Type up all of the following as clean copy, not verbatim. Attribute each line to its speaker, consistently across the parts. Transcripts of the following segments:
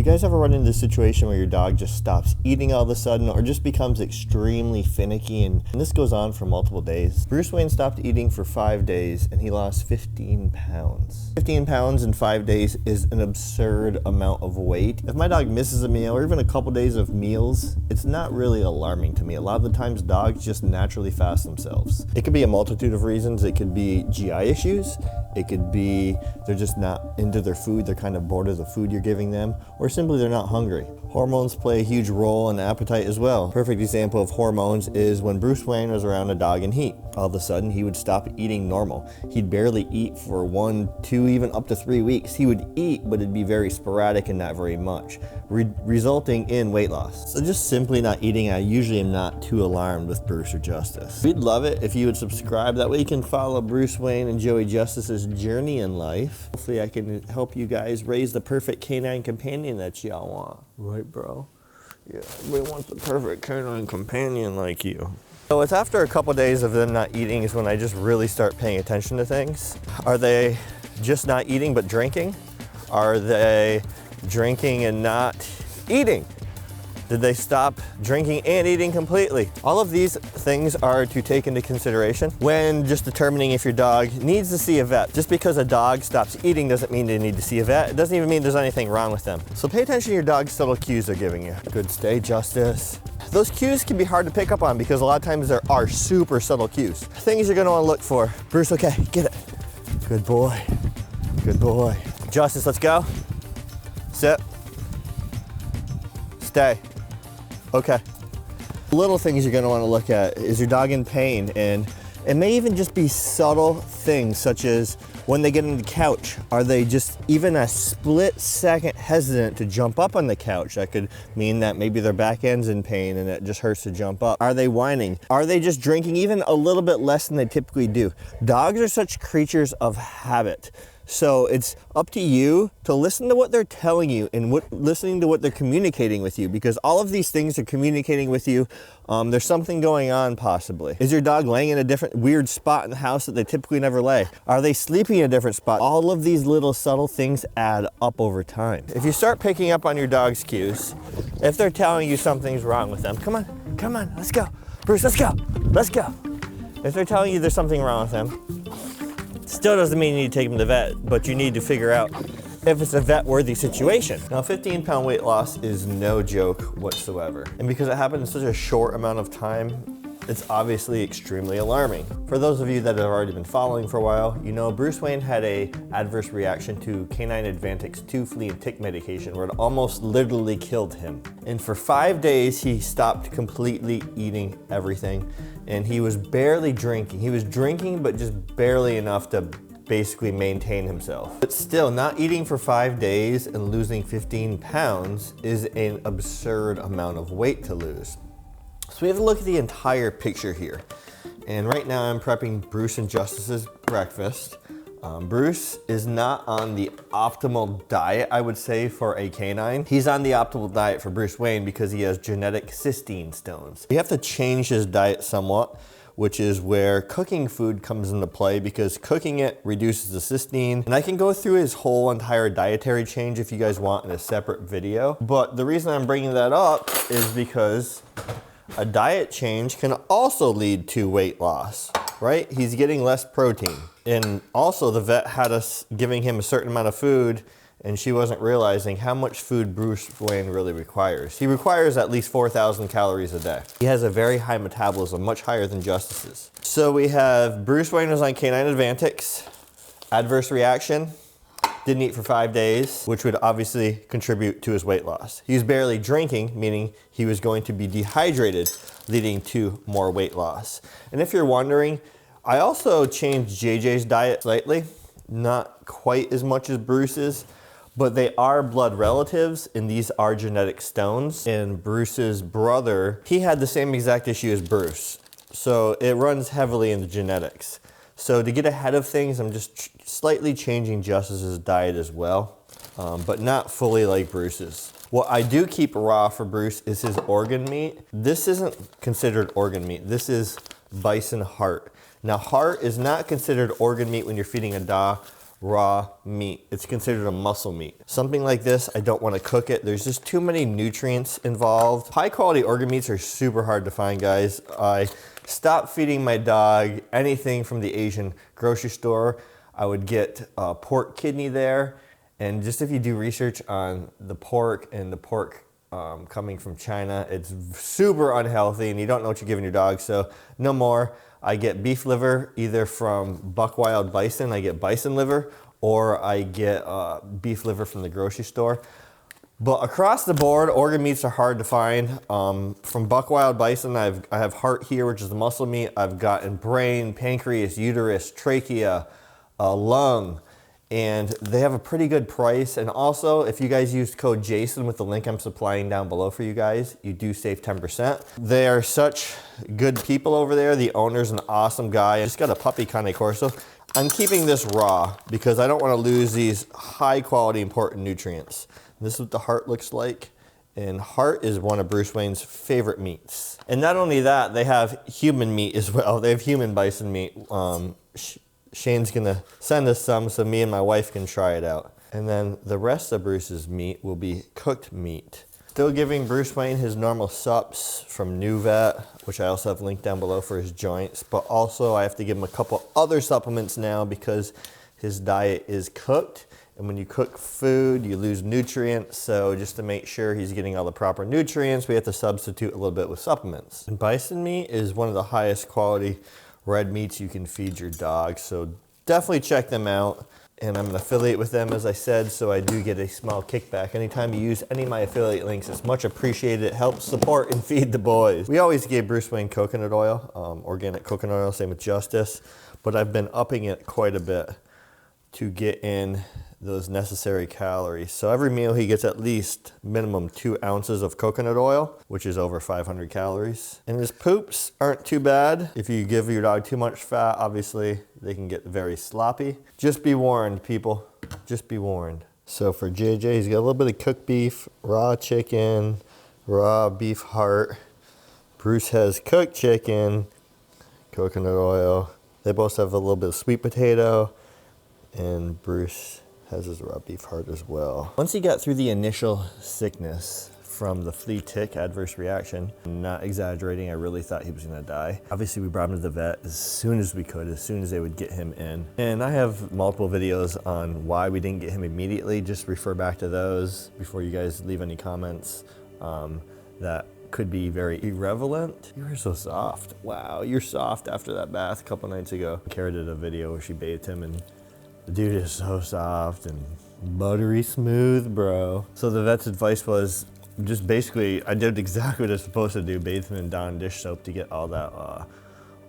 Speaker 1: you guys ever run into the situation where your dog just stops eating all of a sudden or just becomes extremely finicky, and this goes on for multiple days? Bruce Wayne stopped eating for 5 days and he lost 15 pounds. 15 pounds in 5 days is an absurd amount of weight. If my dog misses a meal or even a couple days of meals, it's not really alarming to me. A lot of the times dogs just naturally fast themselves. It could be a multitude of reasons. It could be GI issues. It could be they're just not into their food. They're kind of bored of the food you're giving them, or simply they're not hungry. Hormones play a huge role in appetite as well. Perfect example of hormones is when Bruce Wayne was around a dog in heat. All of a sudden he would stop eating normal. He'd barely eat for 1, 2, even up to 3 weeks. He would eat, but it'd be very sporadic and not very much, resulting in weight loss. So just simply not eating, I usually am not too alarmed with Bruce or Justice. We'd love it if you would subscribe. That way you can follow Bruce Wayne and Joey Justice's journey in life. Hopefully I can help you guys raise the perfect canine companion that y'all want. Right, bro? Yeah, everybody wants the perfect canine companion like you. So it's after a couple days of them not eating is when I just really start paying attention to things. Are they just not eating but drinking? Are they drinking and not eating? Did they stop drinking and eating completely? All of these things are to take into consideration when just determining if your dog needs to see a vet. Just because a dog stops eating doesn't mean they need to see a vet. It doesn't even mean there's anything wrong with them. So pay attention to your dog's subtle cues they're giving you. Good stay, Justice. Those cues can be hard to pick up on because a lot of times there are super subtle cues. Things you're gonna wanna look for. Bruce, okay, get it. Good boy, good boy. Justice, let's go. Sit. Stay. Okay. Little things you're gonna wanna look at. Is your dog in pain? And it may even just be subtle things such as when they get on the couch, are they just even a split second hesitant to jump up on the couch? That could mean that maybe their back end's in pain and it just hurts to jump up. Are they whining? Are they just drinking even a little bit less than they typically do? Dogs are such creatures of habit. So it's up to you to listen to what they're telling you and listening to what they're communicating with you, because all of these things are communicating with you. There's something going on possibly. Is your dog laying in a different weird spot in the house that they typically never lay? Are they sleeping in a different spot? All of these little subtle things add up over time. If you start picking up on your dog's cues, if they're telling you something's wrong with them, come on, let's go. Bruce, let's go. If they're telling you there's something wrong with them, still doesn't mean you need to take them to the vet, but you need to figure out if it's a vet-worthy situation. Now, 15-pound weight loss is no joke whatsoever. And because it happened in such a short amount of time, it's obviously extremely alarming. For those of you that have already been following for a while, you know Bruce Wayne had an adverse reaction to Canine Influencer 2 flea and tick medication where it almost literally killed him. And for 5 days, he stopped completely eating everything. And he was barely drinking. He was drinking, but just barely enough to basically maintain himself. But still, not eating for 5 days and losing 15 pounds is an absurd amount of weight to lose. So we have to look at the entire picture here. And right now I'm prepping Bruce and Justice's breakfast. Bruce is not on the optimal diet, I would say, for a canine. He's on the optimal diet for Bruce Wayne because he has genetic cysteine stones. You have to change his diet somewhat, which is where cooking food comes into play, because cooking it reduces the cysteine. And I can go through his whole entire dietary change if you guys want in a separate video. But the reason I'm bringing that up is because a diet change can also lead to weight loss, right? He's getting less protein. And also the vet had us giving him a certain amount of food, and she wasn't realizing how much food Bruce Wayne really requires. He requires at least 4,000 calories a day. He has a very high metabolism, much higher than Justice's. So we have Bruce Wayne was on Canine Influencer, adverse reaction, didn't eat for 5 days, which would obviously contribute to his weight loss. He was barely drinking, meaning he was going to be dehydrated, leading to more weight loss. And if you're wondering, I also changed JJ's diet slightly, not quite as much as Bruce's, but they are blood relatives and these are genetic stones. And Bruce's brother, he had the same exact issue as Bruce. So it runs heavily in the genetics. So to get ahead of things, I'm just slightly changing Justice's diet as well, but not fully like Bruce's. What I do keep raw for Bruce is his organ meat. This isn't considered organ meat. This is bison heart. Now, heart is not considered organ meat when you're feeding a dog raw meat. It's considered a muscle meat. Something like this, I don't want to cook it. There's just too many nutrients involved. High quality organ meats are super hard to find, guys. I stopped feeding my dog anything from the Asian grocery store. I would get pork kidney there. And just if you do research on the pork and the pork coming from China, it's super unhealthy and you don't know what you're giving your dog, so no more. I get beef liver either from Buck Wild Bison, I get bison liver, or I get beef liver from the grocery store. But across the board, organ meats are hard to find. From Buck Wild Bison, I have heart here, which is the muscle meat. I've gotten brain, pancreas, uterus, trachea, lung, and they have a pretty good price. And also, if you guys use code Jason with the link I'm supplying down below for you guys, you do save 10%. They are such good people over there. The owner's an awesome guy. I just got a puppy, Cane Corso. I'm keeping this raw because I don't want to lose these high quality important nutrients. This is what the heart looks like. And heart is one of Bruce Wayne's favorite meats. And not only that, they have human meat as well. They have human bison meat. Shane's gonna send us some so me and my wife can try it out. And then the rest of Bruce's meat will be cooked meat. Still giving Bruce Wayne his normal sups from New Vet, which I also have linked down below for his joints, but also I have to give him a couple other supplements now because his diet is cooked. And when you cook food, you lose nutrients. So just to make sure he's getting all the proper nutrients, we have to substitute a little bit with supplements. And bison meat is one of the highest quality red meats you can feed your dog, so definitely check them out. And I'm an affiliate with them, as I said, so I do get a small kickback. Anytime you use any of my affiliate links, it's much appreciated. It helps support and feed the boys. We always gave Bruce Wayne coconut oil, organic coconut oil, same with Justice, but I've been upping it quite a bit to get in those necessary calories. So every meal he gets at least minimum 2 ounces of coconut oil, which is over 500 calories. And his poops aren't too bad. If you give your dog too much fat, obviously they can get very sloppy. Just be warned, people, just be warned. So for JJ, he's got a little bit of cooked beef, raw chicken, raw beef heart. Bruce has cooked chicken, coconut oil. They both have a little bit of sweet potato, and Bruce has his raw beef heart as well. Once he got through the initial sickness from the flea tick adverse reaction, I'm not exaggerating, I really thought he was gonna die. Obviously we brought him to the vet as soon as we could, as soon as they would get him in. And I have multiple videos on why we didn't get him immediately. Just refer back to those before you guys leave any comments that could be very irrelevant. You were so soft. Wow, you're soft after that bath a couple nights ago. Kara did a video where she bathed him and the dude is so soft and buttery smooth, bro. So the vet's advice was just basically, I did exactly what I was supposed to do, bathe him in Dawn dish soap to get all that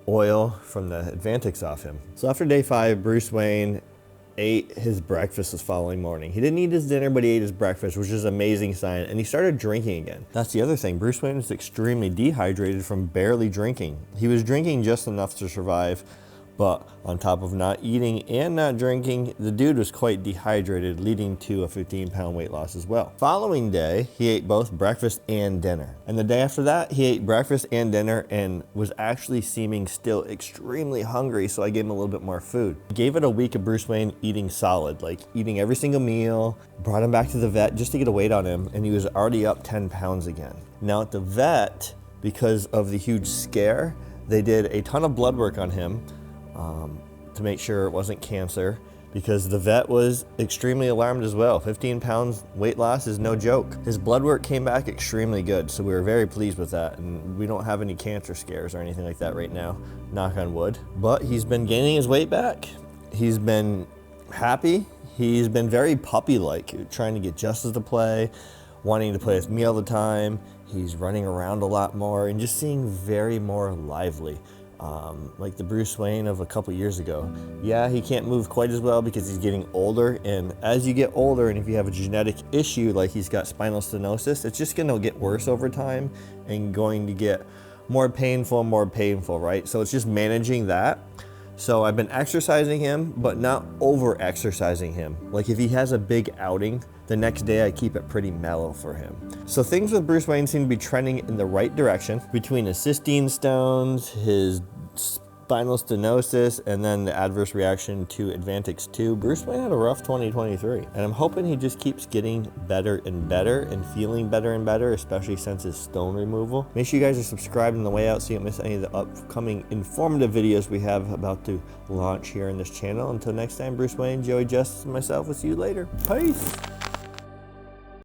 Speaker 1: oil from the Advantix off him. So after day 5, Bruce Wayne ate his breakfast the following morning. He didn't eat his dinner, but he ate his breakfast, which is an amazing sign. And he started drinking again. That's the other thing. Bruce Wayne was extremely dehydrated from barely drinking. He was drinking just enough to survive, but on top of not eating and not drinking, the dude was quite dehydrated, leading to a 15-pound weight loss as well. Following day, he ate both breakfast and dinner. And the day after that, he ate breakfast and dinner and was actually seeming still extremely hungry, so I gave him a little bit more food. Gave it a week of Bruce Wayne eating solid, like eating every single meal, brought him back to the vet just to get a weight on him, and he was already up 10 pounds again. Now at the vet, because of the huge scare, they did a ton of blood work on him, to make sure it wasn't cancer, because the vet was extremely alarmed as well. 15 pounds weight loss is no joke. His blood work came back extremely good, so we were very pleased with that, and we don't have any cancer scares or anything like that right now, knock on wood. But he's been gaining his weight back. He's been happy. He's been very puppy-like, trying to get Justice to play, wanting to play with me all the time. He's running around a lot more and just seeming very more lively. Like the Bruce Wayne of a couple years ago. Yeah, he can't move quite as well because he's getting older, and as you get older and if you have a genetic issue like he's got spinal stenosis, it's just gonna get worse over time and going to get more painful, right? So it's just managing that. So I've been exercising him, but not over exercising him. Like if he has a big outing, the next day I keep it pretty mellow for him. So things with Bruce Wayne seem to be trending in the right direction between his cysteine stones, his spinal stenosis, and then the adverse reaction to Advantix 2. Bruce Wayne had a rough 2023, and I'm hoping he just keeps getting better and better and feeling better and better, especially since his stone removal. Make sure you guys are subscribed on the way out so you don't miss any of the upcoming informative videos we have about to launch here in this channel. Until next time, Bruce Wayne, Joey Justice, and myself will see you later. Peace.